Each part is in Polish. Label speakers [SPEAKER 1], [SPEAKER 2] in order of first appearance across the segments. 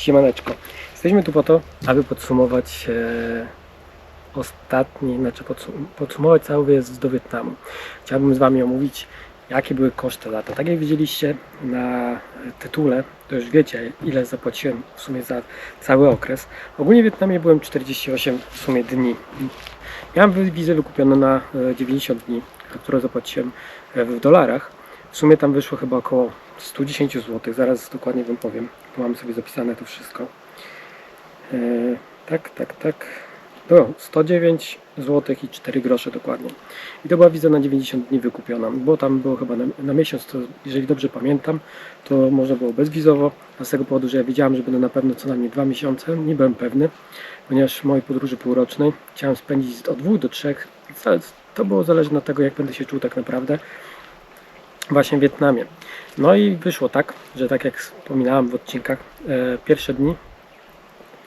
[SPEAKER 1] Siemaneczko. Jesteśmy tu po to, aby podsumować podsumować cały wyjazd do Wietnamu. Chciałbym z Wami omówić, jakie były koszty lata. Tak jak widzieliście na tytule, to już wiecie, ile zapłaciłem w sumie za cały okres. Ogólnie w Wietnamie byłem 48 w sumie dni. Miałem wizę wykupioną na 90 dni, którą zapłaciłem w dolarach. W sumie tam wyszło chyba około 110 zł, zaraz dokładnie Wam powiem, bo mam sobie zapisane to wszystko. Tak. No, 109 zł i 4 grosze dokładnie. I to była wiza na 90 dni wykupiona, bo tam było chyba na miesiąc, to jeżeli dobrze pamiętam, to można było bezwizowo, a z tego powodu, że ja wiedziałem, że będę na pewno co najmniej 2 miesiące, nie byłem pewny, ponieważ w mojej podróży półrocznej chciałem spędzić od 2 do 3, to było zależne od tego, jak będę się czuł tak naprawdę właśnie w Wietnamie. No i wyszło tak, że tak jak wspominałem w odcinkach, pierwsze dni,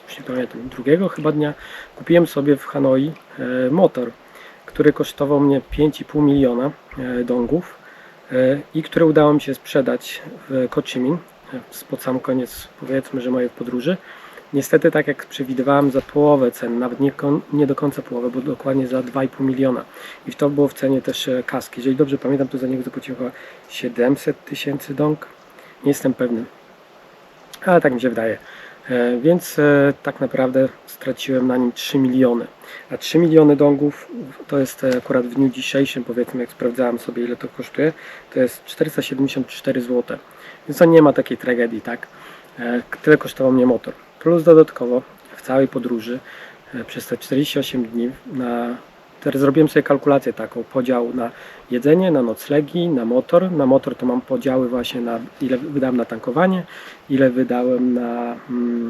[SPEAKER 1] już nie pamiętam, drugiego chyba dnia, kupiłem sobie w Hanoi motor, który kosztował mnie 5,5 miliona dongów i który udało mi się sprzedać w Ho Chi Minh pod sam koniec, powiedzmy, że mojej podróży. Niestety, tak jak przewidywałem, za połowę cen, nawet nie do końca połowę, bo dokładnie za 2,5 miliona. I to było w cenie też kaski. Jeżeli dobrze pamiętam, to za niego zapłaciłem chyba 700 tysięcy dong. Nie jestem pewny, ale tak mi się wydaje. Więc tak naprawdę straciłem na nim 3 miliony. A 3 miliony dongów to jest akurat w dniu dzisiejszym, powiedzmy, jak sprawdzałem sobie, ile to kosztuje, to jest 474 zł. Więc to nie ma takiej tragedii, tak? Tyle kosztował mnie motor. Plus dodatkowo w całej podróży przez te 48 dni teraz zrobiłem sobie kalkulację taką, podział na jedzenie, na noclegi, na motor. Na motor to mam podziały właśnie na ile wydałem na tankowanie, ile wydałem na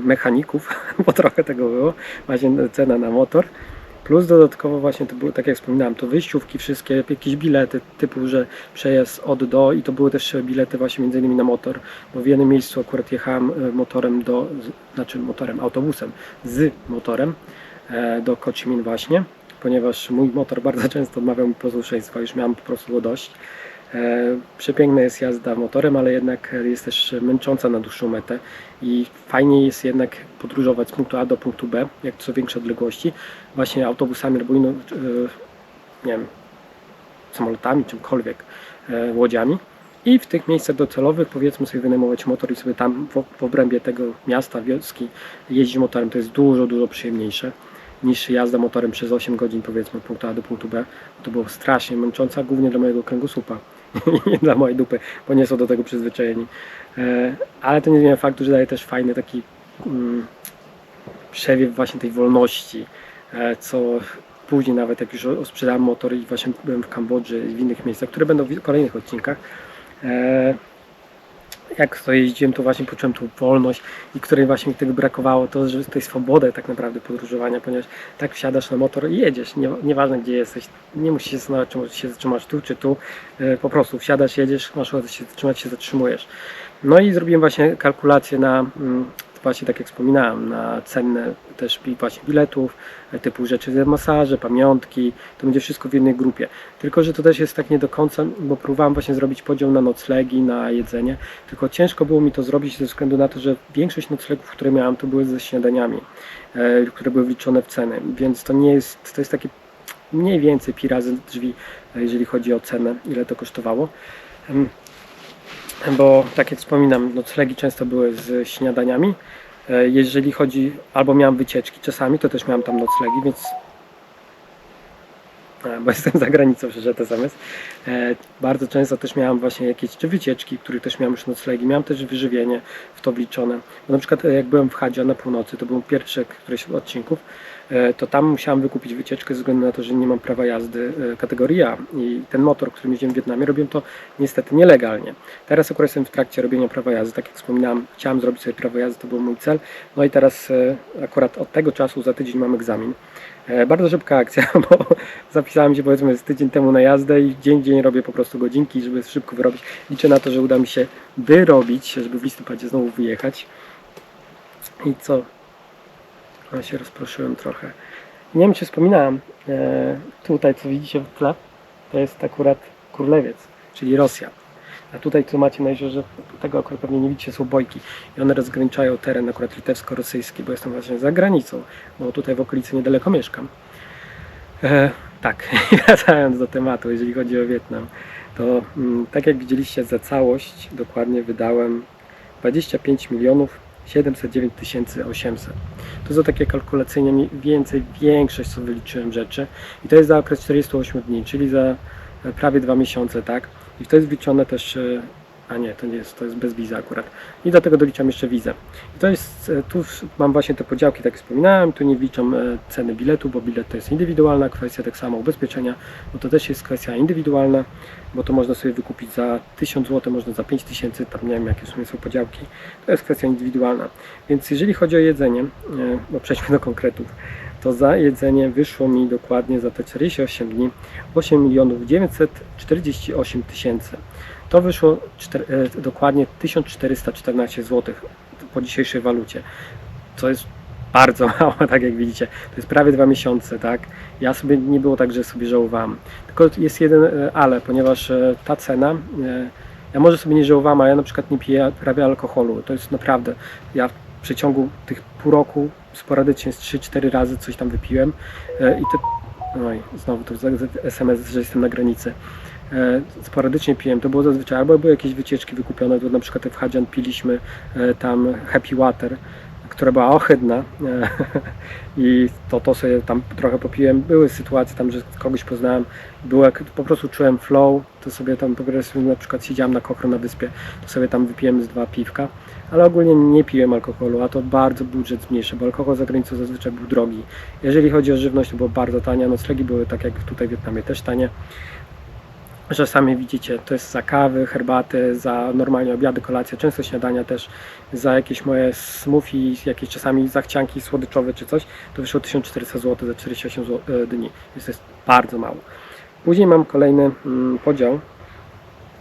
[SPEAKER 1] mechaników, bo trochę tego było, właśnie cena na motor. Plus dodatkowo właśnie to było, tak jak wspominałem, to wyjściówki wszystkie, jakieś bilety typu, że przejazd od do i to były też bilety właśnie między innymi na motor, bo w jednym miejscu akurat jechałem autobusem z motorem do Ho Chi Minh właśnie, ponieważ mój motor bardzo często odmawiał mi posłuszeństwa, już miałem po prostu go dość. Przepiękna jest jazda motorem, ale jednak jest też męcząca na dłuższą metę i fajniej jest jednak podróżować z punktu A do punktu B, jak co większe odległości, właśnie autobusami albo nie wiem, samolotami, czymkolwiek, łodziami. I w tych miejscach docelowych, powiedzmy, sobie wynajmować motor i sobie tam w obrębie tego miasta, wioski jeździć motorem. To jest dużo przyjemniejsze niż jazda motorem przez 8 godzin, powiedzmy, od punktu A do punktu B. To było strasznie męczące, głównie dla mojego kręgosłupa i dla mojej dupy, bo nie są do tego przyzwyczajeni. Ale to nie zmienia faktu, że daje też fajny taki przewiew właśnie tej wolności, co później nawet jak już sprzedałem motor i właśnie byłem w Kambodży i w innych miejscach, które będą w kolejnych odcinkach, jak to jeździłem, to właśnie poczułem tą wolność i której właśnie mi tego brakowało, to że tej swobody tak naprawdę podróżowania, ponieważ tak wsiadasz na motor i jedziesz, nieważne gdzie jesteś, nie musisz się zastanawiać, czy się zatrzymasz tu czy tu, po prostu wsiadasz, jedziesz, masz ochotę się zatrzymać, się zatrzymujesz. No i zrobiłem właśnie kalkulację na właśnie tak jak wspominałem, na cenę też właśnie biletów, typu rzeczy, masaże, pamiątki, to będzie wszystko w jednej grupie. Tylko, że to też jest tak nie do końca, bo próbowałem właśnie zrobić podział na noclegi, na jedzenie, tylko ciężko było mi to zrobić ze względu na to, że większość noclegów, które miałem, to były ze śniadaniami, które były wliczone w ceny, więc to nie jest, to jest takie mniej więcej pi razy drzwi, jeżeli chodzi o cenę, ile to kosztowało. Bo tak jak wspominam, noclegi często były z śniadaniami. Jeżeli chodzi, albo miałem wycieczki czasami, to też miałem tam noclegi, więc bo jestem za granicą, że ten zamysł. Bardzo często też miałem właśnie jakieś czy wycieczki, w których też miałem już noclegi. Miałem też wyżywienie w to wliczone. Bo na przykład jak byłem w Hadża na północy, to był pierwszy któryś odcinków, to tam musiałem wykupić wycieczkę ze względu na to, że nie mam prawa jazdy kategorii A i ten motor, którym jeździłem w Wietnamie, robiłem to niestety nielegalnie. Teraz akurat jestem w trakcie robienia prawa jazdy, tak jak wspominałem, chciałem zrobić sobie prawo jazdy, to był mój cel, no i teraz akurat od tego czasu za tydzień mam egzamin. Bardzo szybka akcja, bo zapisałem się powiedzmy z tydzień temu na jazdę i dzień w dzień robię po prostu godzinki, żeby szybko wyrobić. Liczę na to, że uda mi się wyrobić, żeby w listopadzie znowu wyjechać. I co? Ja się rozproszyłem trochę. Nie wiem, czy wspominałem, tutaj co widzicie w tle, to jest akurat Królewiec, czyli Rosja. A tutaj co macie najwyżej, że tego akurat pewnie nie widzicie, są bojki i one rozgraniczają teren akurat litewsko-rosyjski, bo jestem właśnie za granicą, bo tutaj w okolicy niedaleko mieszkam. Tak, wracając do tematu, jeżeli chodzi o Wietnam, to tak jak widzieliście, za całość dokładnie wydałem 25 709 800. To za takie kalkulacyjnie mniej więcej większość co wyliczyłem rzeczy i to jest za okres 48 dni, czyli za prawie 2 miesiące, tak? I to jest wliczone też, a nie, to nie jest, to jest bez wizy akurat. I do tego doliczam jeszcze wizę. I to jest, tu mam właśnie te podziałki, tak jak wspominałem, tu nie wliczam ceny biletu, bo bilet to jest indywidualna kwestia, tak samo ubezpieczenia, bo to też jest kwestia indywidualna, bo to można sobie wykupić za 1000 zł, można za 5000, tam nie wiem jakie w sumie są podziałki, to jest kwestia indywidualna. Więc jeżeli chodzi o jedzenie, bo przejdźmy do konkretów, to za jedzenie wyszło mi dokładnie za te 48 dni 8 948 000. To wyszło dokładnie 1414 zł po dzisiejszej walucie, co jest bardzo mało, tak jak widzicie. To jest prawie 2 miesiące, tak? Ja sobie nie było tak, że sobie żałowałem. Tylko jest jeden ale, ponieważ ta cena, ja może sobie nie żałowałem, a ja na przykład nie piję prawie alkoholu. To jest naprawdę, ja w przeciągu tych pół roku sporadycznie z 3-4 razy coś tam wypiłem i to, oj, znowu to SMS, że jestem na granicy. Sporadycznie piłem, to było zazwyczaj albo były jakieś wycieczki wykupione, to na przykład w Hadzian piliśmy tam Happy Water, która była ohydna i to sobie tam trochę popiłem. Były sytuacje tam, że kogoś poznałem, było jak po prostu czułem flow, to sobie tam po prostu na przykład siedziałem na Kochro na wyspie, to sobie tam wypiłem z 2 piwka, ale ogólnie nie piłem alkoholu, a to bardzo budżet zmniejszy, bo alkohol za granicą zazwyczaj był drogi. Jeżeli chodzi o żywność, to było bardzo tanie, noclegi były tak jak tutaj w Wietnamie też tanie. Że sami widzicie, to jest za kawy, herbaty, za normalnie obiady, kolacje, często śniadania też, za jakieś moje smoothie, jakieś czasami zachcianki słodyczowe czy coś, to wyszło 1400 zł za 48 dni, więc to jest bardzo mało. Później mam kolejny podział,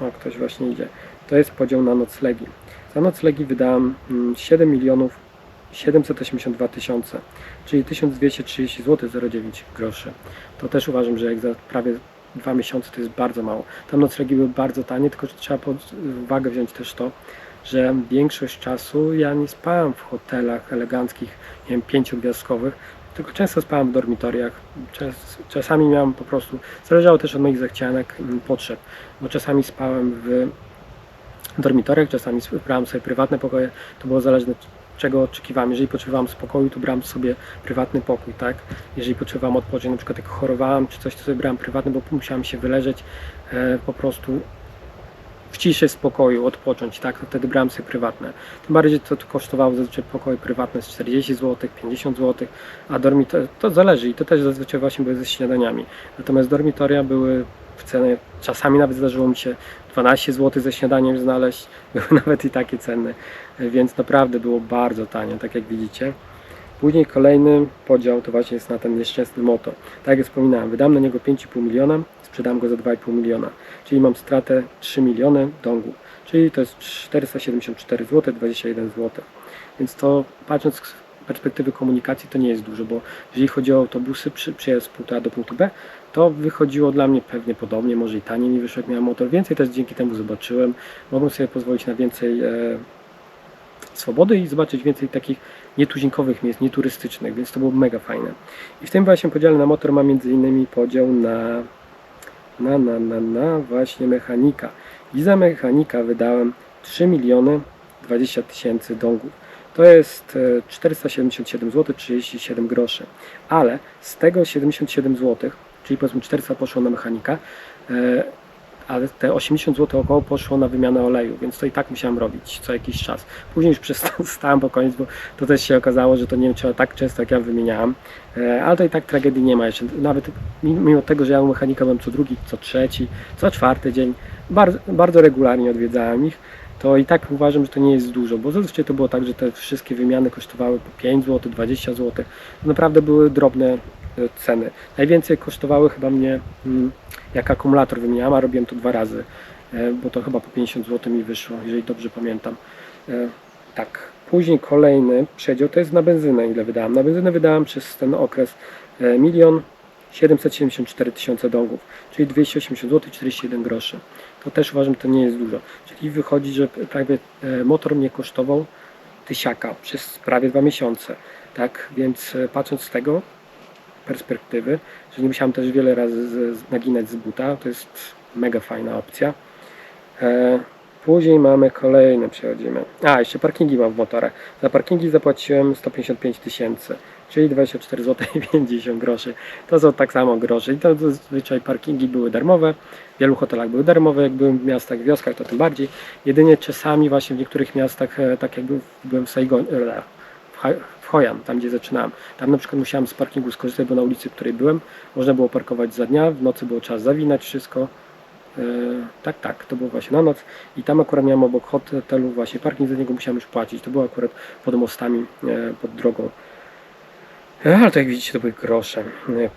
[SPEAKER 1] o ktoś właśnie idzie, to jest podział na noclegi. Za noclegi wydałem 7 782 000, czyli 1230 zł 09 groszy. To też uważam, że jak za prawie 2 miesiące to jest bardzo mało. Tam noclegi były bardzo tanie, tylko trzeba pod uwagę wziąć też to, że większość czasu ja nie spałem w hotelach eleganckich, nie wiem, 5-gwiazdkowych, tylko często spałem w dormitoriach. Czasami miałem po prostu, zależało też od moich zachcianek, potrzeb, bo czasami spałem w dormitoriach, czasami brałem sobie prywatne pokoje, to było zależne czego oczekiwałem. Jeżeli potrzebowałem spokoju, to brałem sobie prywatny pokój, tak? Jeżeli potrzebowałem odpocząć, na przykład jak chorowałem czy coś, to sobie brałem prywatny, bo musiałem się wyleżeć po prostu w ciszy, spokoju, odpocząć, tak? To wtedy brałem sobie prywatne. Tym bardziej to kosztowało zazwyczaj pokoje prywatne z 40 zł, 50 zł, a dormitoria, to zależy i to też zazwyczaj właśnie były ze śniadaniami. Natomiast dormitoria były w cenie, czasami nawet zdarzyło mi się 12 zł ze śniadaniem znaleźć, były nawet i takie ceny, więc naprawdę było bardzo tanio, tak jak widzicie. Później kolejny podział to właśnie jest na ten nieszczęsny motor. Tak jak wspominałem, wydam na niego 5,5 miliona, sprzedam go za 2,5 miliona, czyli mam stratę 3 miliony dongów, czyli to jest 474 zł 21 zł. Więc to patrząc z perspektywy komunikacji to nie jest dużo, bo jeżeli chodzi o autobusy, przyjazd z punktu A do punktu B, to wychodziło dla mnie pewnie podobnie, może i taniej mi wyszło jak miałem motor. Więcej też dzięki temu zobaczyłem, mogłem sobie pozwolić na więcej swobody i zobaczyć więcej takich nietuzinkowych miejsc, nieturystycznych, więc to było mega fajne. I w tym właśnie podziale na motor mam m.in. podział na właśnie mechanika. I za mechanika wydałem 3 miliony 20 000 dongów. To jest 477 zł 37 groszy. Ale z tego 77 zł, czyli powiedzmy 400 poszło na mechanika, ale te 80 zł około poszło na wymianę oleju, więc to i tak musiałem robić co jakiś czas. Później już przestałem po koniec, bo to też się okazało, że to nie trzeba tak często jak ja wymieniałem, ale to i tak tragedii nie ma jeszcze. Nawet mimo tego, że ja u mechanika byłem co drugi, co trzeci, co czwarty dzień, bardzo regularnie odwiedzałem ich, to i tak uważam, że to nie jest dużo, bo zazwyczaj to było tak, że te wszystkie wymiany kosztowały po 5 zł, 20 zł. To naprawdę były drobne ceny. Najwięcej kosztowały chyba mnie, jak akumulator wymieniałem, a robiłem to 2 razy, bo to chyba po 50 zł mi wyszło, jeżeli dobrze pamiętam. Tak. Później kolejny przedział to jest na benzynę, ile wydałem. Na benzynę wydałem przez ten okres 1 774 tysiące dongów, czyli 280 zł 41 groszy. To też uważam, że to nie jest dużo. Czyli wychodzi, że prawie motor mnie kosztował tysiaka przez prawie 2 miesiące. Tak, więc patrząc z tego perspektywy, że nie musiałem też wiele razy naginać z buta, to jest mega fajna opcja. Później mamy kolejne, przechodzimy. Jeszcze parkingi mam w motorach. Za parkingi zapłaciłem 155 tysięcy, czyli 24 zł 50 groszy. To są tak samo grosze. I to zazwyczaj parkingi były darmowe. W wielu hotelach były darmowe, jak byłem w miastach, w wioskach to tym bardziej. Jedynie czasami właśnie w niektórych miastach, tak jak byłem w Saigonie, w Hoi An, tam gdzie zaczynałem. Tam na przykład musiałem z parkingu skorzystać, bo na ulicy, w której byłem, można było parkować za dnia, w nocy było trzeba zawinąć wszystko. Tak, to było właśnie na noc i tam akurat miałem obok hotelu właśnie parking, za niego musiałem już płacić. To było akurat pod mostami, pod drogą. Ale to jak widzicie, to były grosze.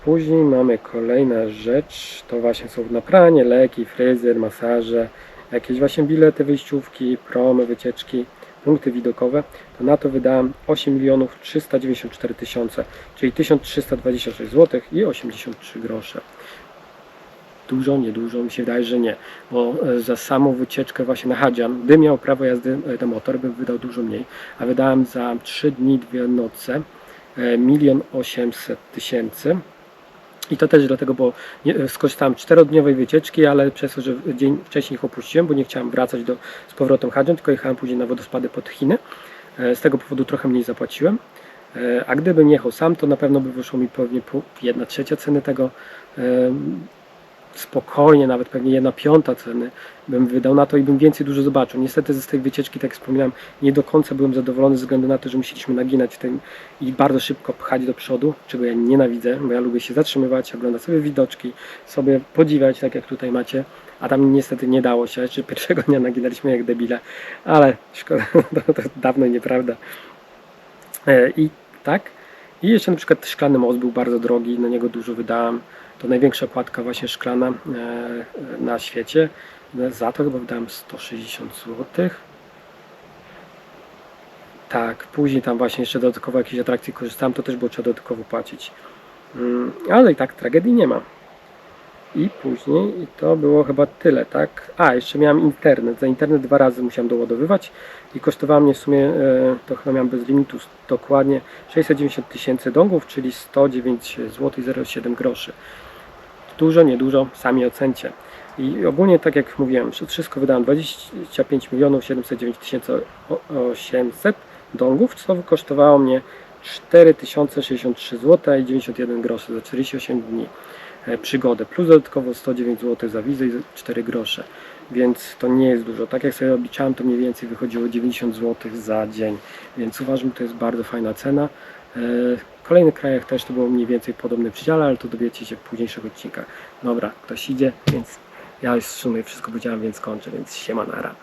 [SPEAKER 1] Później mamy kolejna rzecz, to właśnie są na pranie, leki, fryzjer, masaże, jakieś właśnie bilety, wyjściówki, promy, wycieczki, punkty widokowe. To na to wydałem 8 394 tysiące, czyli 1326 zł i 83 grosze. Dużo, niedużo, mi się wydaje, że nie, bo za samą wycieczkę właśnie na Hadzian, gdybym miał prawo jazdy na motor, bym wydał dużo mniej, a wydałem za 3 dni, 2 noce 1 800 000. I to też dlatego, bo skorzystałem 4-dniowej wycieczki, ale przez to, że dzień wcześniej ich opuściłem, bo nie chciałem wracać z powrotem Hadzian, tylko jechałem później na wodospady pod Chiny. Z tego powodu trochę mniej zapłaciłem. A gdybym jechał sam, to na pewno by wyszło mi pewnie 1/3 ceny tego. Spokojnie, nawet pewnie 1/5 ceny bym wydał na to i bym więcej dużo zobaczył. Niestety z tej wycieczki, tak jak wspominałem, nie do końca byłem zadowolony ze względu na to, że musieliśmy naginać w tym i bardzo szybko pchać do przodu, czego ja nienawidzę, bo ja lubię się zatrzymywać, oglądać sobie widoczki, sobie podziwiać, tak jak tutaj macie, a tam niestety nie dało się, czy pierwszego dnia naginaliśmy jak debile, ale szkoda, to dawno nieprawda. I tak. I jeszcze na przykład szklany most był bardzo drogi, na niego dużo wydałem. To największa kładka właśnie szklana na świecie. Za to chyba wydałem 160 zł. Tak, później tam właśnie jeszcze dodatkowo jakieś atrakcje korzystałem, to też było trzeba dodatkowo płacić. Ale i tak tragedii nie ma. I później to było chyba tyle, tak? Jeszcze miałem internet. Za internet 2 razy musiałem doładowywać i kosztowało mnie w sumie, to chyba miałem bez limitu dokładnie 690 tysięcy dongów, czyli 109 zł 07 groszy. Dużo, niedużo, sami ocencie. I ogólnie, tak jak mówiłem, wszystko wydałem 25 709 800 dongów, co kosztowało mnie 4063 zł i 91 groszy za 48 dni przygodę, plus dodatkowo 109 zł za wizę i 4 grosze, więc to nie jest dużo. Tak jak sobie obliczałem, to mniej więcej wychodziło 90 zł za dzień, więc uważam, że to jest bardzo fajna cena. W kolejnych krajach też to było mniej więcej w podobnym przedziale, ale to dowiecie się w późniejszych odcinkach. Dobra, ktoś idzie, więc ja już w sumie wszystko powiedziałem, więc kończę, więc siema, nara.